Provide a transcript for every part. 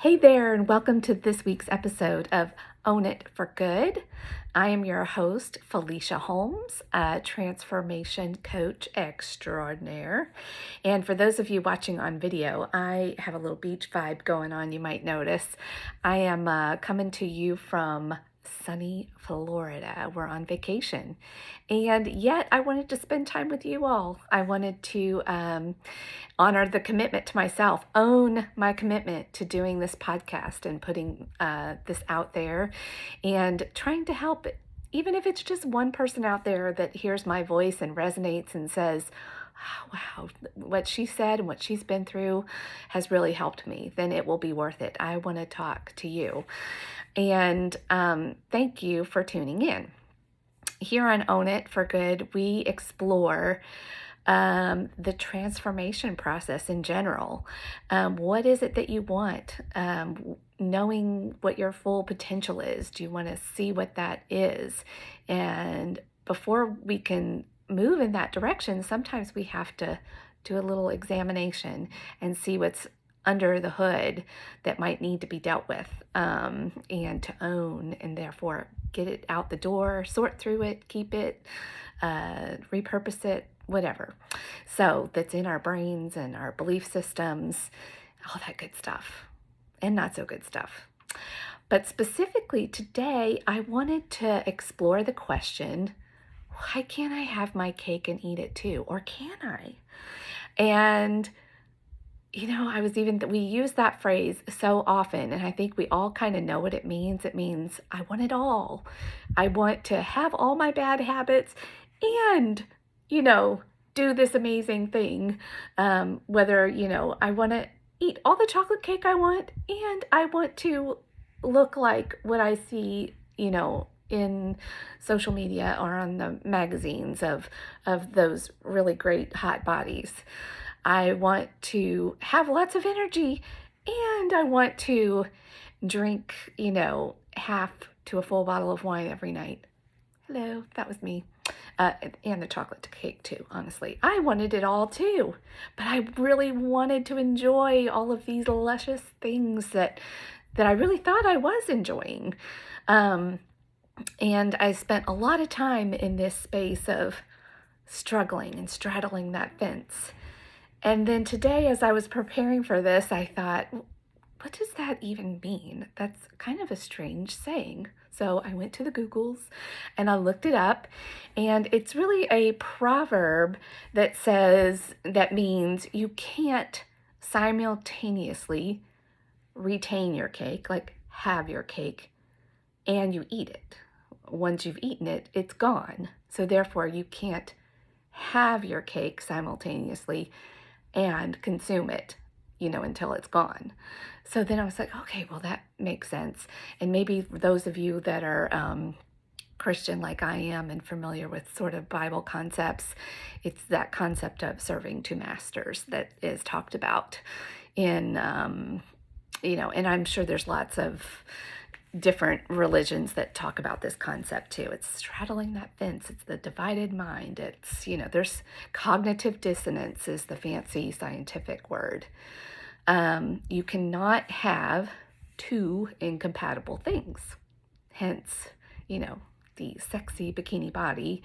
Hey there, and welcome to this week's episode of Own It for Good. I am your host, Felicia Holmes, a transformation coach extraordinaire. And for those of you watching on video, I have a little beach vibe going on, you might notice. I am coming to you from sunny Florida. We're on vacation. And yet I wanted to spend time with you all. I wanted to honor the commitment to myself, own my commitment to doing this podcast and putting this out there and trying to help, even if it's just one person out there that hears my voice and resonates and says, "Oh, wow, what she said and what she's been through has really helped me," then it will be worth it. I want to talk to you. And thank you for tuning in. Here on Own It for Good, we explore the transformation process in general. What is it that you want? Knowing what your full potential is. Do you want to see what that is? And before we can move in that direction, sometimes we have to do a little examination and see what's under the hood that might need to be dealt with, and to own, and therefore get it out the door, sort through it, keep it, repurpose it, whatever. So that's in our brains and our belief systems, all that good stuff and not so good stuff. But specifically today, I wanted to explore the question, why can't I have my cake and eat it too? Or can I? And we use that phrase so often, and I think we all kind of know what it means. It means I want it all. I want to have all my bad habits and, do this amazing thing. Whether, I want to eat all the chocolate cake I want, and I want to look like what I see, in social media or on the magazines of those really great hot bodies. I want to have lots of energy, and I want to drink, half to a full bottle of wine every night. Hello, that was me. And the chocolate cake too, honestly. I wanted it all too, but I really wanted to enjoy all of these luscious things that I really thought I was enjoying. And I spent a lot of time in this space of struggling and straddling that fence. And then today, as I was preparing for this, I thought, what does that even mean? That's kind of a strange saying. So I went to the Googles and I looked it up, and it's really a proverb that means you can't simultaneously retain your cake, like have your cake, and you eat it. Once you've eaten it, it's gone. So therefore, you can't have your cake simultaneously and consume it, until it's gone. So then I was like, okay, well, that makes sense. And maybe those of you that are Christian like I am and familiar with sort of Bible concepts, it's that concept of serving two masters that is talked about in, and I'm sure there's lots of different religions that talk about this concept too. It's straddling that fence. It's the divided mind. It's, there's cognitive dissonance is the fancy scientific word. You cannot have two incompatible things. Hence, the sexy bikini body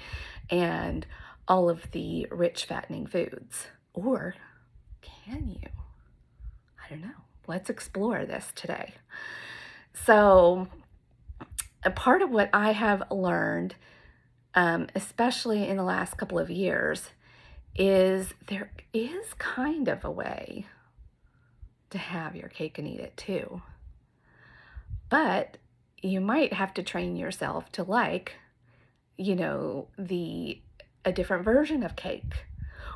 and all of the rich fattening foods. Or can you? I don't know. Let's explore this today. So a part of what I have learned, especially in the last couple of years, is there is kind of a way to have your cake and eat it too. But you might have to train yourself to like, a different version of cake,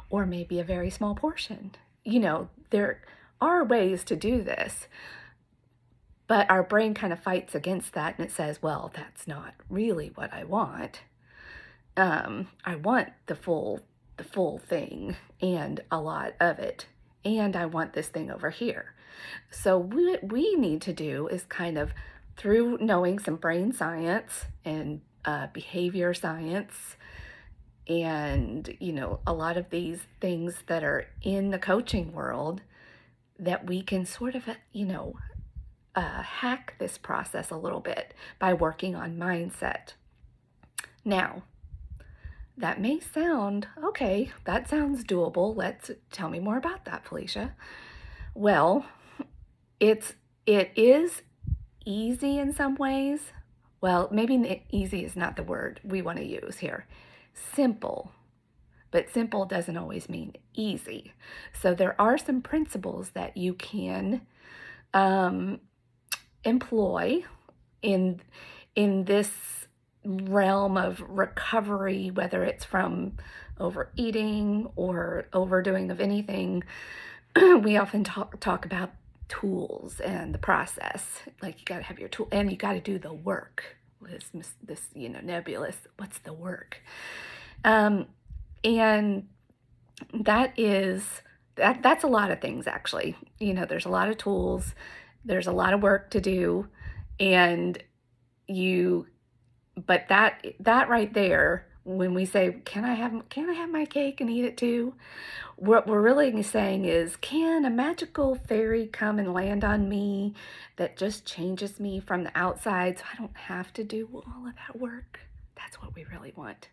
or maybe a very small portion. There are ways to do this. But our brain kind of fights against that, and it says, well, that's not really what I want. I want the full thing and a lot of it, and I want this thing over here. So what we need to do is kind of, through knowing some brain science and behavior science and, a lot of these things that are in the coaching world, that we can sort of, hack this process a little bit by working on mindset. Now, that may sound, okay, that sounds doable. Tell me more about that, Felicia. Well, it is easy in some ways. Well, maybe easy is not the word we want to use here. Simple. But simple doesn't always mean easy. So there are some principles that you can employ in this realm of recovery, whether it's from overeating or overdoing of anything. We often talk about tools and the process. Like, you got to have your tool and you got to do the work. This nebulous, what's the work? And that's a lot of things, actually. There's a lot of tools, there's a lot of work to do, but that right there, when we say, can I have my cake and eat it too? What we're really saying is, can a magical fairy come and land on me that just changes me from the outside so I don't have to do all of that work? That's what we really want.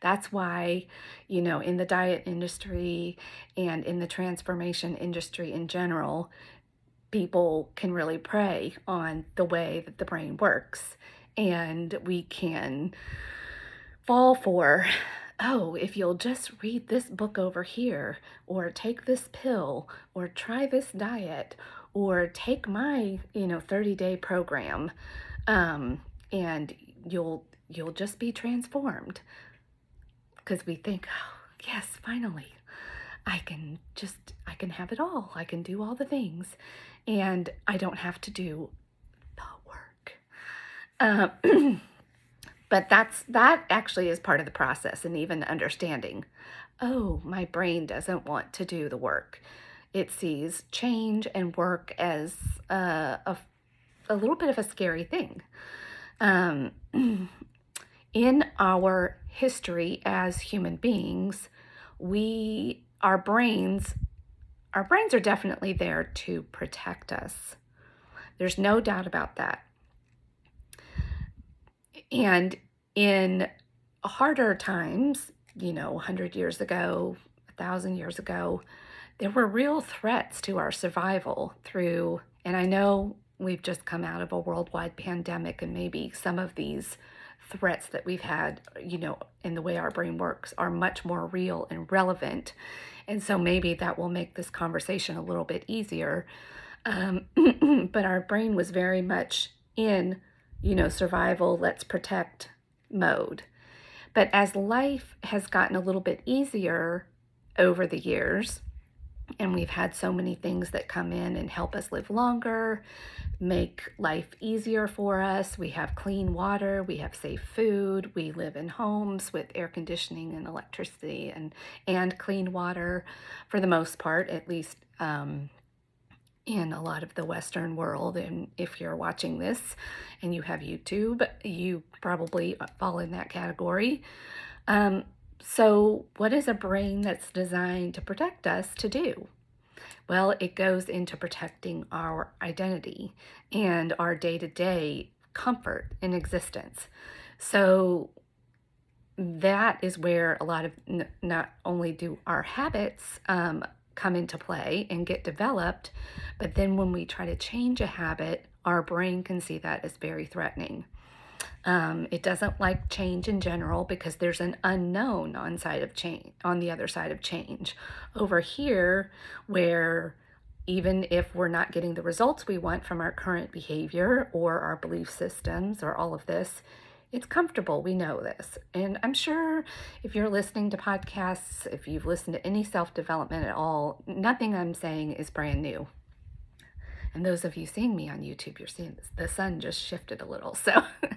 That's why, in the diet industry and in the transformation industry in general, people can really prey on the way that the brain works. And we can fall for, oh, if you'll just read this book over here, or take this pill, or try this diet, or take my 30-day program, and you'll just be transformed. Because we think, oh, yes, finally, I can have it all. I can do all the things, and I don't have to do the work. But that actually is part of the process, and even understanding, oh, my brain doesn't want to do the work. It sees change and work as a little bit of a scary thing. In our history as human beings, our brains are definitely there to protect us. There's no doubt about that. And in harder times, 100 years ago, 1,000 years ago, there were real threats to our survival and I know we've just come out of a worldwide pandemic, and maybe some of these threats that we've had, in the way our brain works, are much more real and relevant. And so maybe that will make this conversation a little bit easier. But our brain was very much in survival, let's protect mode. But as life has gotten a little bit easier over the years, and we've had so many things that come in and help us live longer, make life easier for us. We have clean water, we have safe food, we live in homes with air conditioning and electricity and clean water for the most part, at least in a lot of the Western world. And if you're watching this and you have YouTube, you probably fall in that category. So what is a brain that's designed to protect us to do? Well, it goes into protecting our identity and our day-to-day comfort in existence. So that is where a lot of, not only do our habits come into play and get developed, but then when we try to change a habit, our brain can see that as very threatening. It doesn't like change in general because there's an unknown on the other side of change. Over here, where even if we're not getting the results we want from our current behavior or our belief systems or all of this, it's comfortable. We know this. And I'm sure if you're listening to podcasts, if you've listened to any self-development at all, nothing I'm saying is brand new. And those of you seeing me on YouTube, you're seeing this. The sun just shifted a little, so it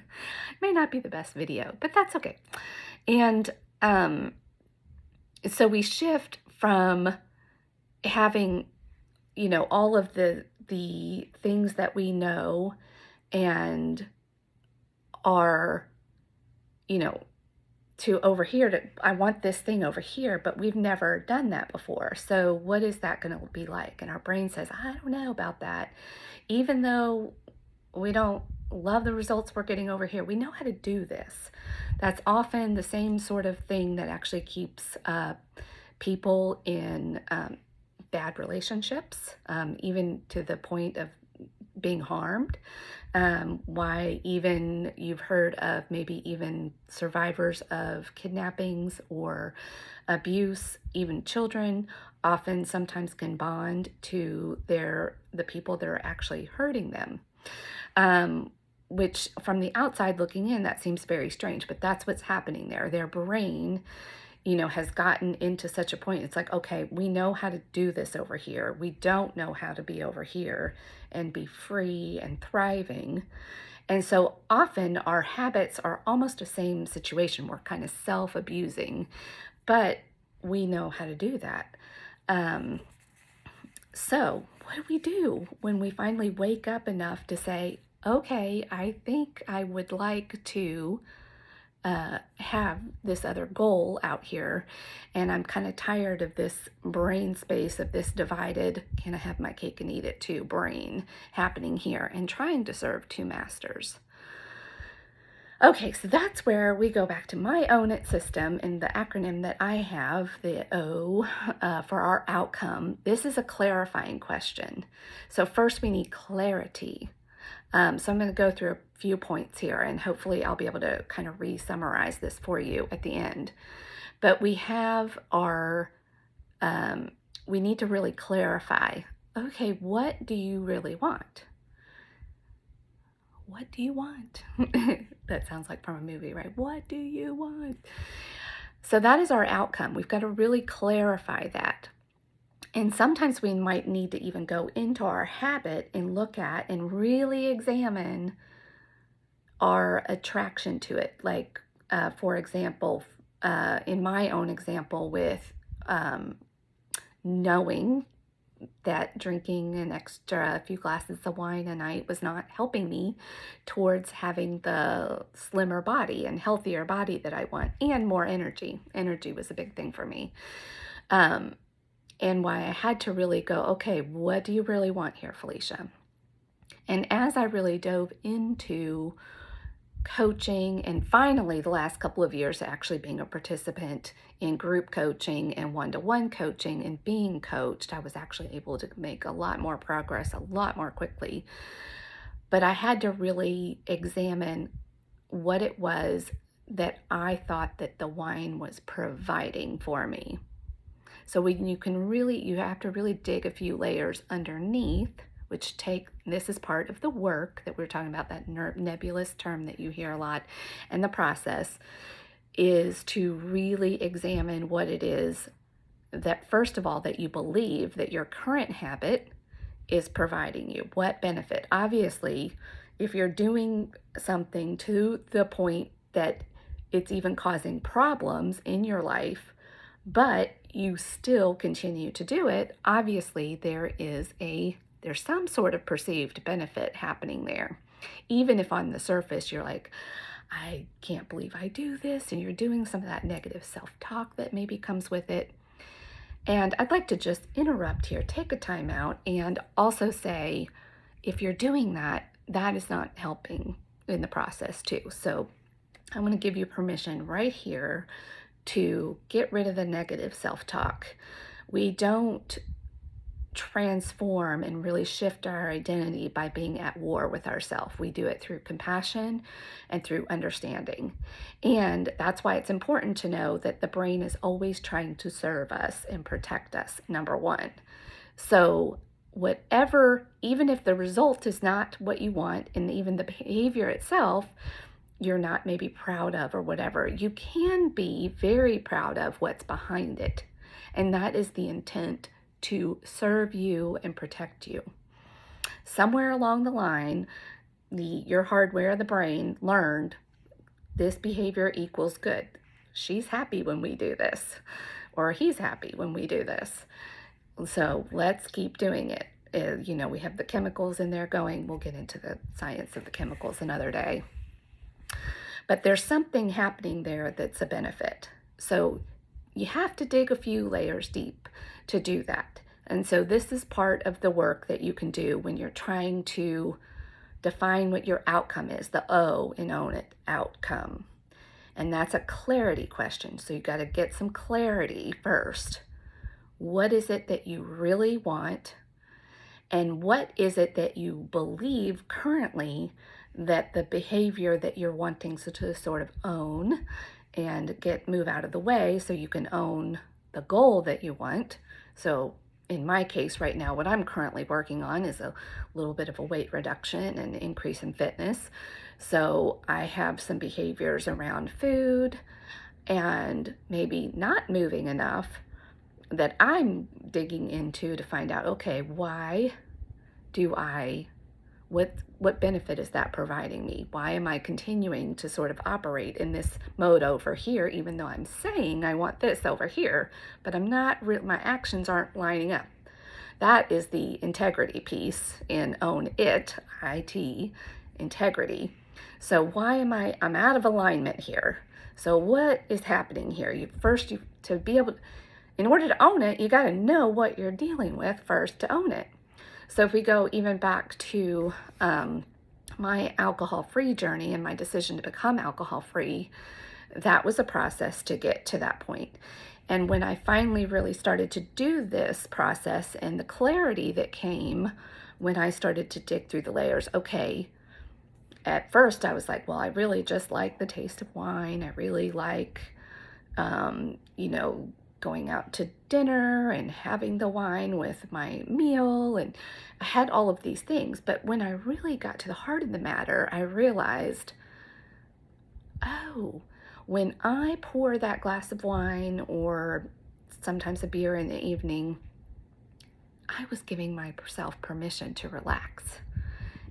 may not be the best video, but that's okay. And so we shift from having, all of the things that we know and are, to over here, to I want this thing over here, but we've never done that before. So what is that going to be like? And our brain says, I don't know about that. Even though we don't love the results we're getting over here. We know how to do this. That's often the same sort of thing that actually keeps people in bad relationships, even to the point of being harmed. Why even you've heard of maybe even survivors of kidnappings or abuse, even children, often sometimes can bond to the people that are actually hurting them. Which from the outside looking in, that seems very strange, but that's what's happening there. Their brain, has gotten into such a point. It's like, okay, we know how to do this over here. We don't know how to be over here and be free and thriving. And so often our habits are almost the same situation. We're kind of self-abusing, but we know how to do that. So what do we do when we finally wake up enough to say, okay, I think I would like to have this other goal out here, and I'm kind of tired of this brain space of this divided, can I have my cake and eat it too brain happening here, and trying to serve two masters. Okay, so that's where we go back to my own it system and the acronym that I have, the O, for our outcome. This is a clarifying question. So first we need clarity. So I'm going to go through a few points here, and hopefully I'll be able to kind of re-summarize this for you at the end. But we have our, we need to really clarify, okay, what do you really want? What do you want? That sounds like from a movie, right? What do you want? So that is our outcome. We've got to really clarify that. And sometimes we might need to even go into our habit and look at and really examine our attraction to it. Like, for example, in my own example with knowing that drinking an extra few glasses of wine a night was not helping me towards having the slimmer body and healthier body that I want, and more energy. Energy was a big thing for me. And why I had to really go, okay, what do you really want here, Felicia? And as I really dove into coaching, and finally the last couple of years actually being a participant in group coaching and one-to-one coaching and being coached, I was actually able to make a lot more progress a lot more quickly. But I had to really examine what it was that I thought that the wine was providing for me. So you have to really dig a few layers underneath, this is part of the work that we're talking about, that nebulous term that you hear a lot. And the process is to really examine what it is that, first of all, that you believe that your current habit is providing you. What benefit? Obviously, if you're doing something to the point that it's even causing problems in your life, but you still continue to do it, obviously there's some sort of perceived benefit happening there. Even if on the surface you're like, I can't believe I do this, and you're doing some of that negative self-talk that maybe comes with it. And I'd like to just interrupt here, take a time out, and also say, if you're doing that, that is not helping in the process too. So I want to give you permission right here to get rid of the negative self-talk. We don't transform and really shift our identity by being at war with ourselves. We do it through compassion and through understanding. And that's why it's important to know that the brain is always trying to serve us and protect us, number one. So whatever, even if the result is not what you want, and even the behavior itself, you're not maybe proud of or whatever, you can be very proud of what's behind it. And that is the intent, to serve you and protect you. Somewhere along the line, your hardware, the brain, learned this behavior equals good. She's happy when we do this, or he's happy when we do this. So let's keep doing it. We have the chemicals in there going. We'll get into the science of the chemicals another day. But there's something happening there that's a benefit. So you have to dig a few layers deep to do that. And so this is part of the work that you can do when you're trying to define what your outcome is, the O in own it, outcome. And that's a clarity question. So you got to get some clarity first. What is it that you really want? And what is it that you believe currently that the behavior that you're wanting to sort of own and move out of the way so you can own the goal that you want? So in my case right now, what I'm currently working on is a little bit of a weight reduction and increase in fitness. So I have some behaviors around food and maybe not moving enough that I'm digging into to find out, okay, why do what benefit is that providing me? Why am I continuing to sort of operate in this mode over here, even though I'm saying I want this over here, but I'm not, my actions aren't lining up. That is the integrity piece in own it, IT, integrity. So why am I'm out of alignment here. So what is happening here? To be able, in order to own it, you got to know what you're dealing with first to own it. So if we go even back to my alcohol-free journey and my decision to become alcohol-free, that was a process to get to that point. And when I finally really started to do this process and the clarity that came when I started to dig through the layers, okay, at first I was like, well, I really just like the taste of wine. I really like, going out to dinner and having the wine with my meal. And I had all of these things. But when I really got to the heart of the matter, I realized, oh, when I pour that glass of wine or sometimes a beer in the evening, I was giving myself permission to relax.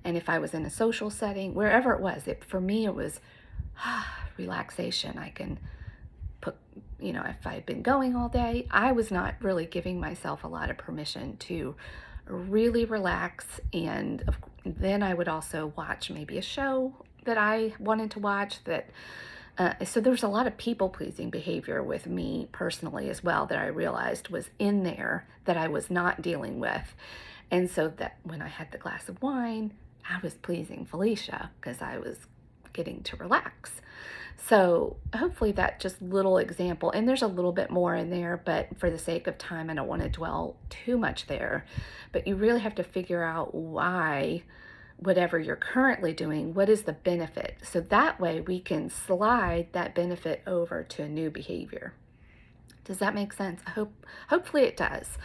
And if I was in a social setting, wherever it was, for me it was relaxation. I can put, if I'd been going all day, I was not really giving myself a lot of permission to really relax. And then I would also watch maybe a show that I wanted to watch so there was a lot of people-pleasing behavior with me personally as well that I realized was in there that I was not dealing with. And so that when I had the glass of wine, I was pleasing Felicia because I was getting to relax. So hopefully that just little example, and there's a little bit more in there, but for the sake of time, I don't want to dwell too much there. But you really have to figure out why, whatever you're currently doing, what is the benefit? So that way we can slide that benefit over to a new behavior. Does that make sense? Hopefully it does.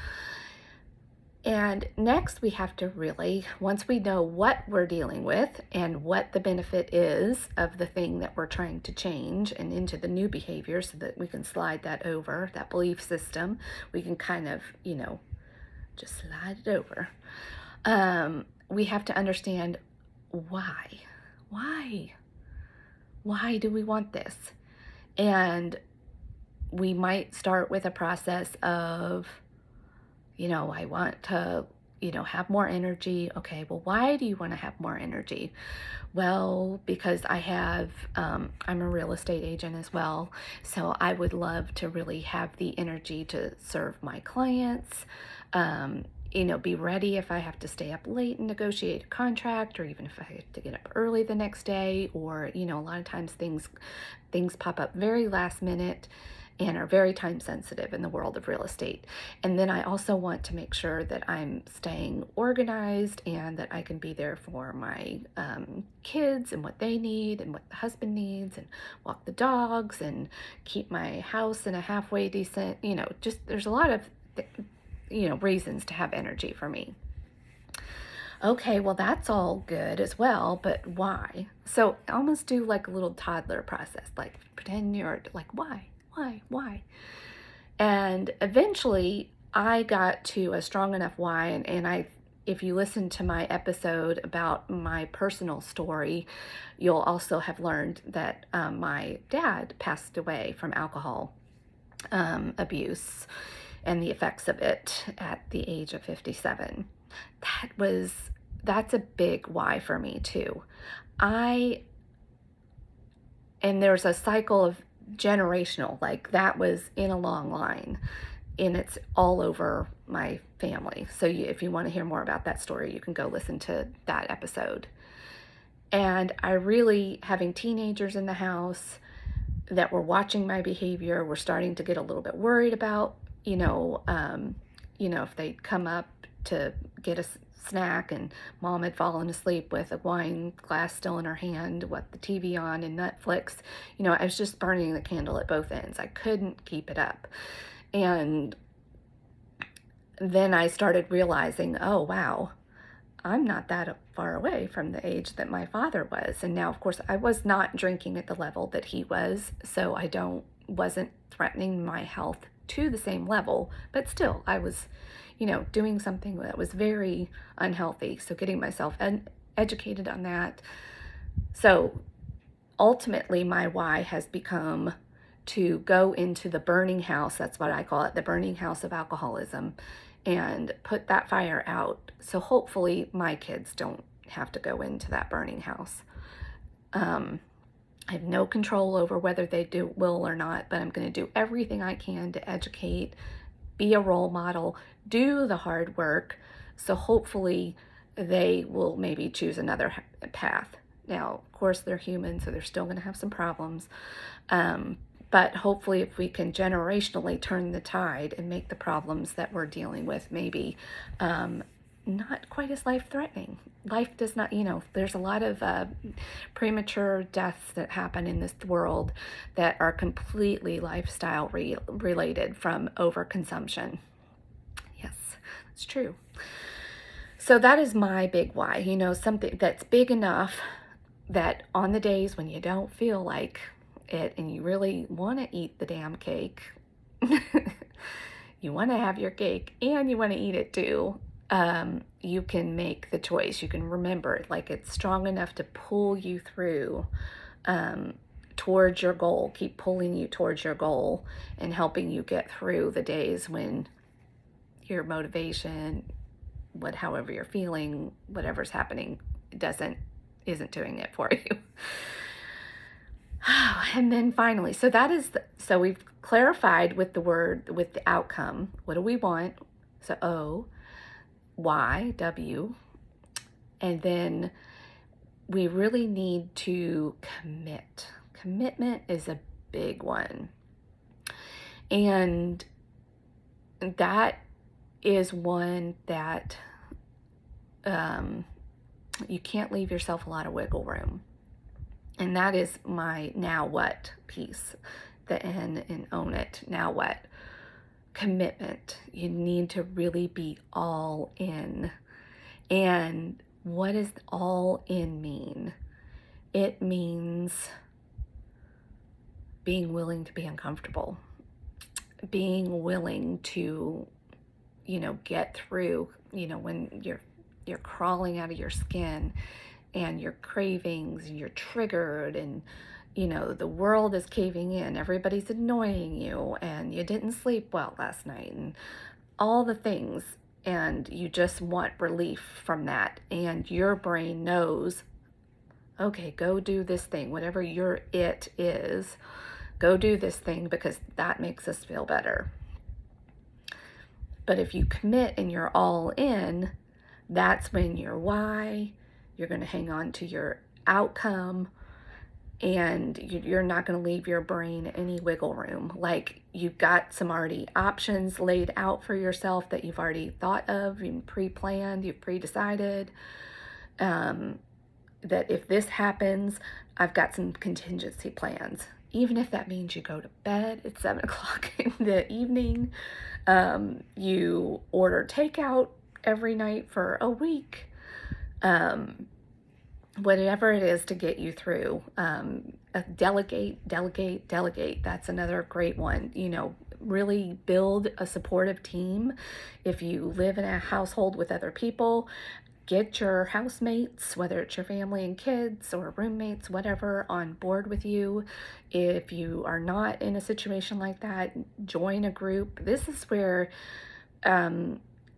And next we have to really, once we know what we're dealing with and what the benefit is of the thing that we're trying to change and into the new behavior so that we can slide that over, that belief system, we can kind of, just slide it over. We have to understand why. Why do we want this? And we might start with a process of, I want to, have more energy. Okay, well, why do you want to have more energy? Well, because I'm a real estate agent as well. So I would love to really have the energy to serve my clients, be ready if I have to stay up late and negotiate a contract, or even if I have to get up early the next day, or, a lot of times things pop up very last minute and are very time sensitive in the world of real estate. And then I also want to make sure that I'm staying organized and that I can be there for my kids and what they need and what the husband needs, and walk the dogs and keep my house in a halfway decent, just there's a lot of, reasons to have energy for me. Okay, well, that's all good as well, but why? So almost do like a little toddler process, like pretend you're like, why? And eventually I got to a strong enough why, and if you listen to my episode about my personal story, you'll also have learned that my dad passed away from alcohol abuse and the effects of it at the age of 57. That's a big why for me too. And there's a cycle of generational, like that was in a long line, and it's all over my family. So if you want to hear more about that story, you can go listen to that episode. And I really, having teenagers in the house that were watching my behavior, were starting to get a little bit worried about, if they'd come up to get a snack and mom had fallen asleep with a wine glass still in her hand with the TV on and Netflix, I was just burning the candle at both ends. I couldn't keep it up. And then I started realizing, oh, wow, I'm not that far away from the age that my father was. And now, of course, I was not drinking at the level that he was, so I wasn't threatening my health to the same level, but still, I was, doing something that was very unhealthy. So getting myself educated on that. So ultimately, my why has become to go into the burning house, that's what I call it, the burning house of alcoholism, and put that fire out. So hopefully my kids don't have to go into that burning house. I have no control over whether they will or not, but I'm going to do everything I can to educate, be a role model, do the hard work. So hopefully they will maybe choose another path. Now, of course, they're human, so they're still going to have some problems. But hopefully if we can generationally turn the tide and make the problems that we're dealing with maybe not quite as life-threatening. Life does not, there's a lot of premature deaths that happen in this world that are completely lifestyle related from overconsumption. Yes, it's true. So that is my big why, something that's big enough that on the days when you don't feel like it and you really want to eat the damn cake, you want to have your cake and you want to eat it too, you can make the choice. You can remember it, like it's strong enough to pull you through towards your goal, keep pulling you towards your goal and helping you get through the days when your motivation, however you're feeling, whatever's happening, isn't doing it for you. And then finally, so so we've clarified with the outcome. What do we want? So O, Y, W. And then we really need to commit. Commitment is a big one. And that is one that you can't leave yourself a lot of wiggle room. And that is my now what piece, the N in own it. Now what? Commitment. You need to really be all in. And what does all in mean? It means being willing to be uncomfortable, being willing to, get through, when you're crawling out of your skin and your cravings, and you're triggered, and the world is caving in, everybody's annoying you, and you didn't sleep well last night, and all the things, and you just want relief from that, and your brain knows, okay, go do this thing, whatever your it is, go do this thing because that makes us feel better. But if you commit and you're all in, that's when your why, you're going to hang on to your outcome, and you're not going to leave your brain any wiggle room. Like you've got some already options laid out for yourself that you've already thought of, you've pre-planned, you've pre-decided, that if this happens, I've got some contingency plans. Even if that means you go to bed at 7 o'clock in the evening, you order takeout every night for a week, whatever it is to get you through. Delegate. That's another great one. Really build a supportive team. If you live in a household with other people, get your housemates, whether it's your family and kids or roommates, whatever, on board with you. If you are not in a situation like that, join a group. This is where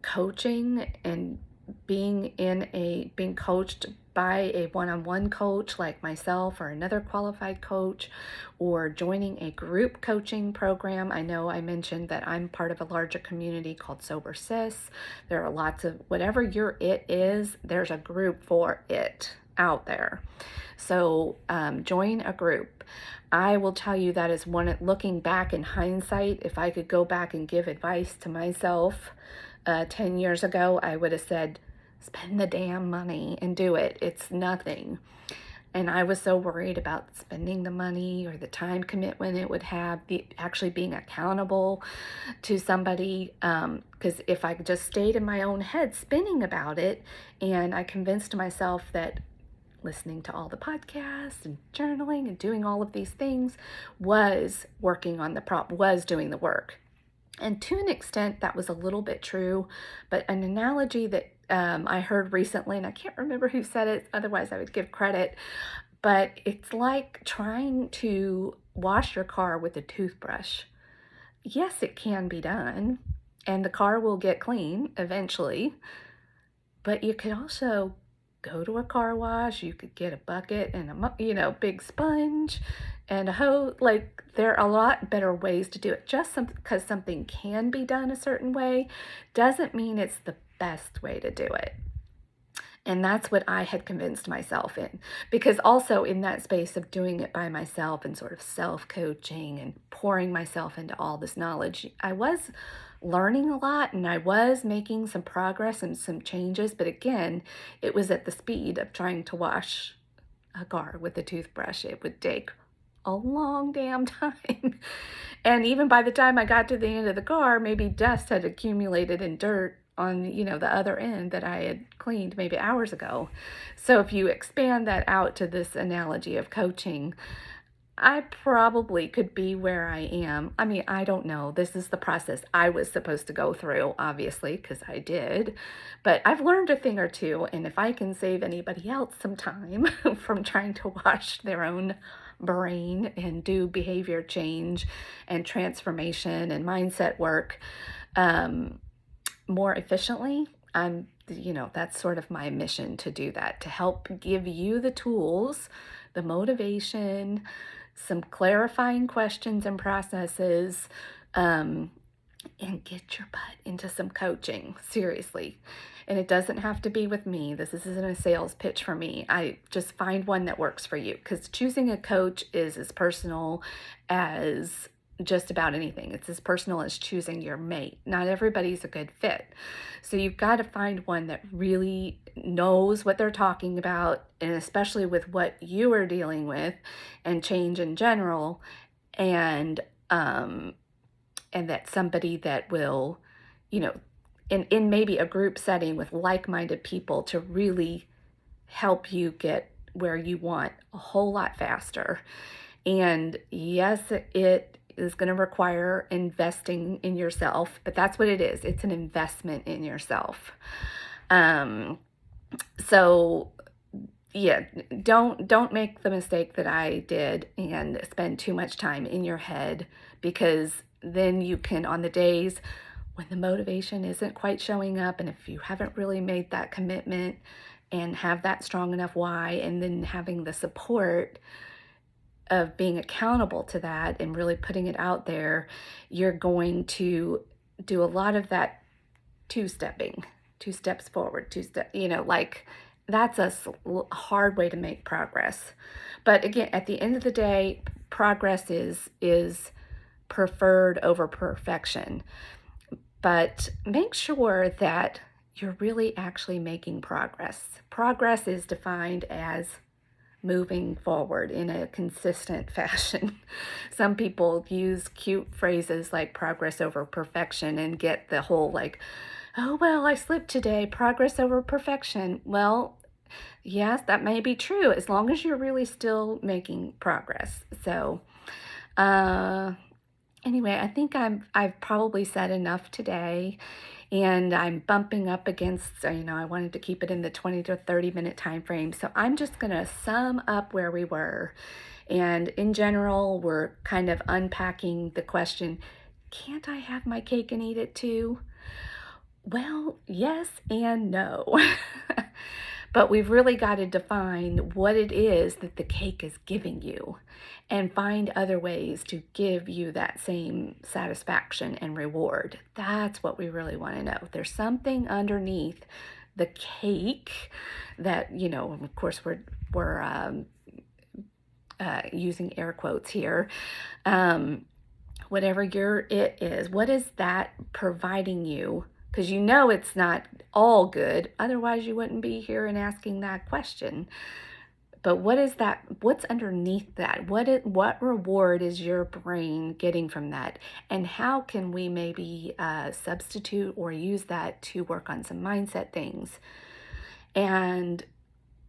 coaching and being coached by a one-on-one coach like myself or another qualified coach, or joining a group coaching program. I know I mentioned that I'm part of a larger community called Sobersis. There are lots of, whatever your it is, there's a group for it out there. So join a group. I will tell you that is one, looking back in hindsight, if I could go back and give advice to myself 10 years ago, I would have said, spend the damn money and do it. It's nothing. And I was so worried about spending the money or the time commitment it would have, actually being accountable to somebody. Because if I just stayed in my own head spinning about it, and I convinced myself that listening to all the podcasts and journaling and doing all of these things was working on the was doing the work. And to an extent, that was a little bit true, but an analogy that I heard recently, and I can't remember who said it, otherwise I would give credit, but it's like trying to wash your car with a toothbrush. Yes, it can be done, and the car will get clean eventually, but you could also go to a car wash. You could get a bucket and a big sponge and a hose. Like, there are a lot better ways to do it. Just because something can be done a certain way doesn't mean it's the best way to do it. And that's what I had convinced myself in, because also in that space of doing it by myself and sort of self-coaching and pouring myself into all this knowledge, I was learning a lot and I was making some progress and some changes. But again, it was at the speed of trying to wash a car with a toothbrush. It would take a long damn time. And even by the time I got to the end of the car, maybe dust had accumulated in dirt on, the other end that I had cleaned maybe hours ago. So if you expand that out to this analogy of coaching, I probably could be where I am. I mean, I don't know. This is the process I was supposed to go through, obviously, because I did. But I've learned a thing or two, and if I can save anybody else some time from trying to wash their own brain and do behavior change and transformation and mindset work more efficiently, that's sort of my mission to do that, to help give you the tools, the motivation, some clarifying questions and processes, and get your butt into some coaching, seriously. And it doesn't have to be with me. This isn't a sales pitch for me. I just find one that works for you, because choosing a coach is as personal as just about anything. It's as personal as choosing your mate. Not everybody's a good fit. So you've got to find one that really knows what they're talking about, and especially with what you are dealing with and change in general, and that somebody that will, in maybe a group setting with like-minded people, to really help you get where you want a whole lot faster. And yes, it is going to require investing in yourself, but that's what it is. It's an investment in yourself. So yeah, don't make the mistake that I did and spend too much time in your head, because then you can, on the days when the motivation isn't quite showing up, and if you haven't really made that commitment and have that strong enough why, and then having the support of being accountable to that and really putting it out there, you're going to do a lot of that two-stepping, 2 steps forward, that's a hard way to make progress. But again, at the end of the day, progress is preferred over perfection. But make sure that you're really actually making progress. Progress is defined as moving forward in a consistent fashion. Some people use cute phrases like progress over perfection and get the whole oh, well, I slipped today, progress over perfection. Well, yes, that may be true, as long as you're really still making progress. So, anyway, I think I've probably said enough today, and I'm bumping up against, I wanted to keep it in the 20 to 30 minute time frame. So I'm just going to sum up where we were. And in general, we're kind of unpacking the question, can't I have my cake and eat it too? Well, yes and no. But we've really got to define what it is that the cake is giving you and find other ways to give you that same satisfaction and reward. That's what we really want to know. There's something underneath the cake that, of course, we're using air quotes here. Whatever your it is, what is that providing you? Because it's not all good. Otherwise, you wouldn't be here and asking that question. But what is that? What's underneath that? What reward is your brain getting from that? And how can we maybe substitute or use that to work on some mindset things? And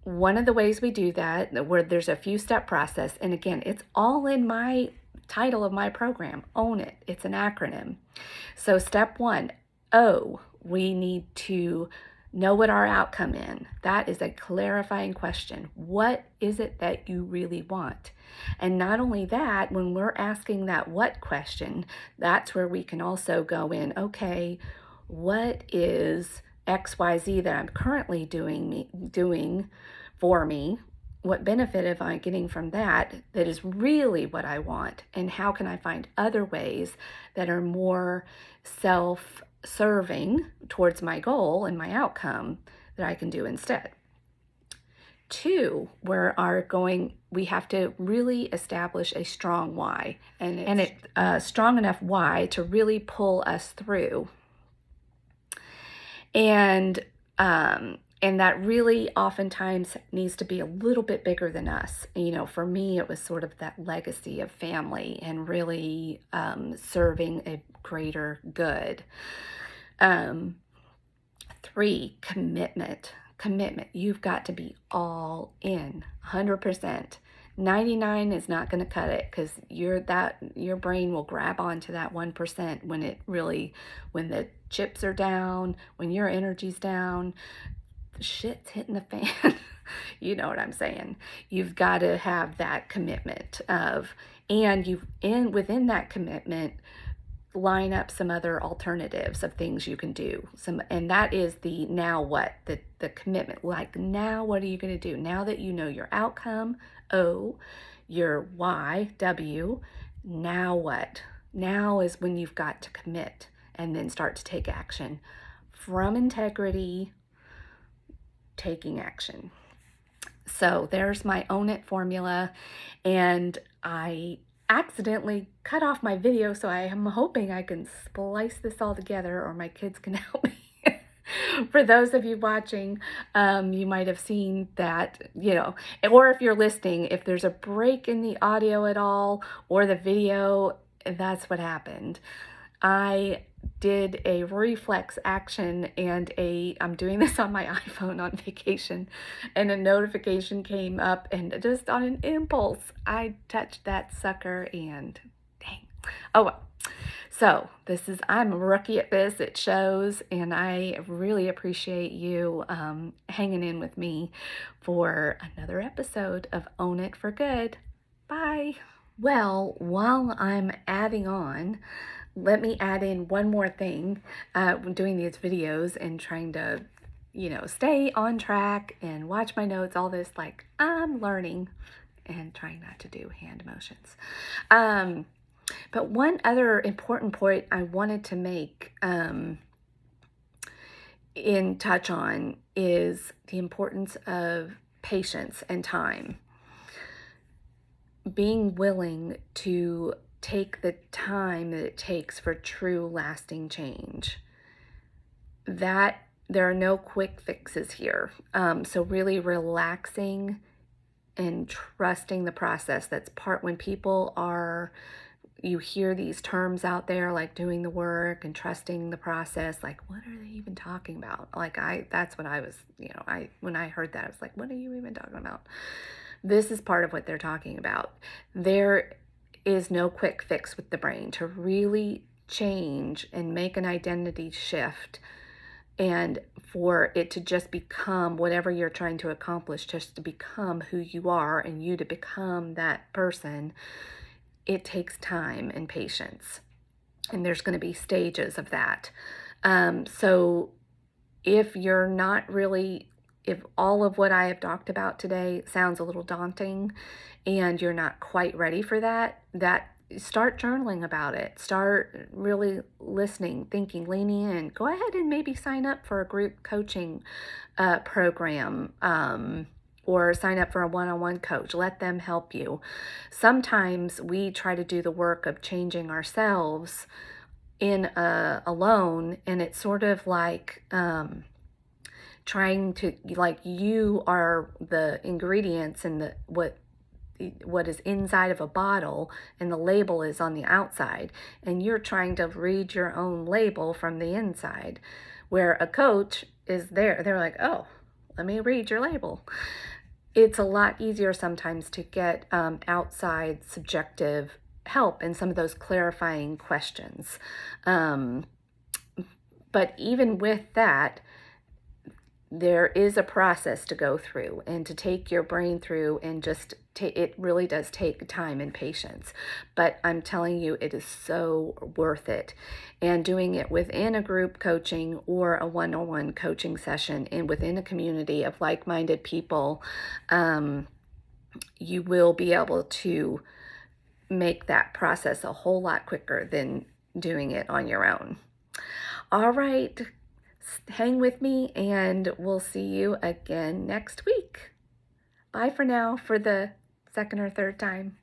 one of the ways we do that, where there's a few step process, and again, it's all in my title of my program, Own It. It's an acronym. So step 1, we need to know what our outcome is. That is a clarifying question. What is it that you really want? And not only that, when we're asking that what question, that's where we can also go in, okay, what is XYZ that I'm currently doing for me? What benefit am I getting from that is really what I want? And how can I find other ways that are more self-serving towards my goal and my outcome that I can do instead? 2, we have to really establish a strong why, and it's strong enough why to really pull us through. And that really oftentimes needs to be a little bit bigger than us. For me, it was sort of that legacy of family and really serving a greater good. 3, commitment. You've got to be all in, 100%. 99 is not going to cut it, because your brain will grab onto that 1% when the chips are down, when your energy's down, the shit's hitting the fan. You know what I'm saying? You've got to have that commitment within that commitment, line up some other alternatives of things you can do. And that is the now what, the commitment. Like, now what are you going to do? Now that you know your outcome, O, your why, W, now what? Now is when you've got to commit and then start to take action. From integrity, taking action. So there's my Own It formula, and I accidentally cut off my video, so I am hoping I can splice this all together, or my kids can help me. For those of you watching, you might have seen that, or if you're listening, if there's a break in the audio at all or the video, that's what happened. I did a reflex action, and I'm doing this on my iPhone on vacation, and a notification came up, and just on an impulse, I touched that sucker, and dang. Oh well. So I'm a rookie at this, it shows, and I really appreciate you hanging in with me for another episode of Own It for Good. Bye. Well, while I'm adding on, let me add in one more thing. When doing these videos and trying to, stay on track and watch my notes, all this, like, I'm learning and trying not to do hand motions. But one other important point I wanted to make touch on is the importance of patience and time. Being willing to take the time that it takes for true lasting change. That there are no quick fixes here. So really relaxing and trusting the process. That's part when you hear these terms out there like doing the work and trusting the process, like, what are they even talking about? That's what I was, when I heard that, I was like, what are you even talking about? This is part of what they're talking about. There is no quick fix with the brain to really change and make an identity shift, and for it to just become whatever you're trying to accomplish, just to become who you are and you to become that person. It takes time and patience, and there's going to be stages of that. So if you're not really, if all of what I have talked about today sounds a little daunting and you're not quite ready for that, start journaling about it. Start really listening, thinking, leaning in. Go ahead and maybe sign up for a group coaching program, or sign up for a one-on-one coach. Let them help you. Sometimes we try to do the work of changing ourselves in alone, and it's sort of like trying to, like, you are the ingredients and the what is inside of a bottle, and the label is on the outside, and you're trying to read your own label from the inside, where a coach is there, they're like, oh, let me read your label. It's a lot easier sometimes to get outside subjective help in some of those clarifying questions. But even with that, there is a process to go through and to take your brain through, and just it really does take time and patience. But I'm telling you, it is so worth it. And doing it within a group coaching or a one-on-one coaching session and within a community of like-minded people, you will be able to make that process a whole lot quicker than doing it on your own. All right, hang with me, and we'll see you again next week. Bye for now, for the second or third time.